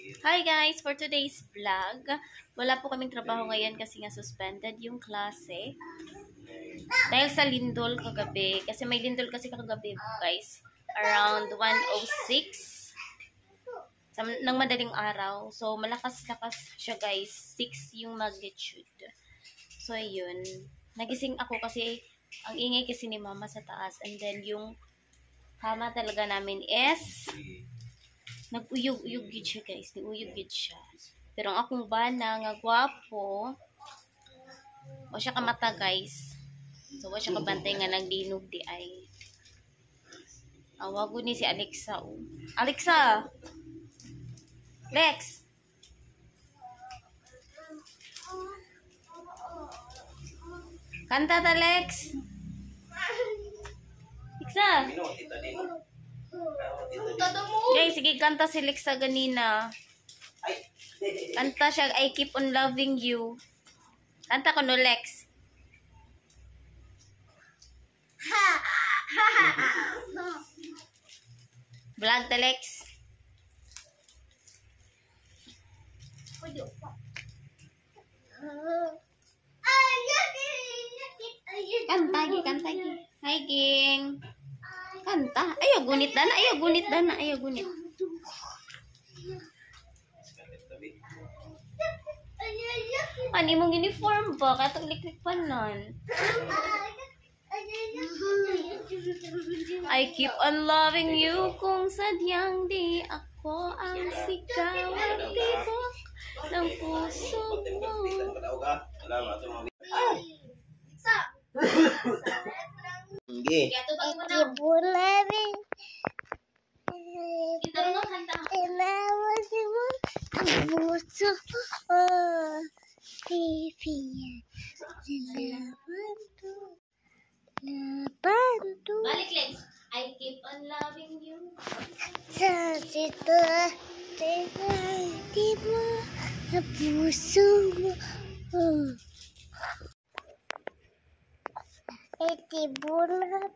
Hi guys! For today's vlog, wala po kaming trabaho ngayon kasi nga suspended yung klase. Dahil sa lindol kagabi. Kasi may lindol kasi kagabi guys. Around 1:06 ng madaling araw. So malakas-lakas siya guys. 6 yung magnitude. So ayun. Nagising ako kasi ang ingay kasi ni mama sa taas. And then yung kama talaga namin is nag-uyog-uyog gid siya guys. Nag-uyog gid siya. Pero ang akong bana nga gwapo, o siya kamata guys. So wa siya kabantay nga naglinog di ay. Awago ni si Alexa. Oh. Alexa! Lex! Kanta ta Lex! Alexa! Guys, sige, kanta si Lexa ganina. Kanta siya, I keep on loving you. Kanta ko no, Lex. Vlog ta, Lex. Kanta, Hi, Ging. Kanta. Ayaw gunit dana. Ano mong uniform ba? Katong liklik pa nun. I keep on loving you kung sadyang di ako ang sigawan tibok ng puso mo. Hindi. Balik, Lex. I keep on loving you. Sa sito, di mo sa puso mo. Iti bulan.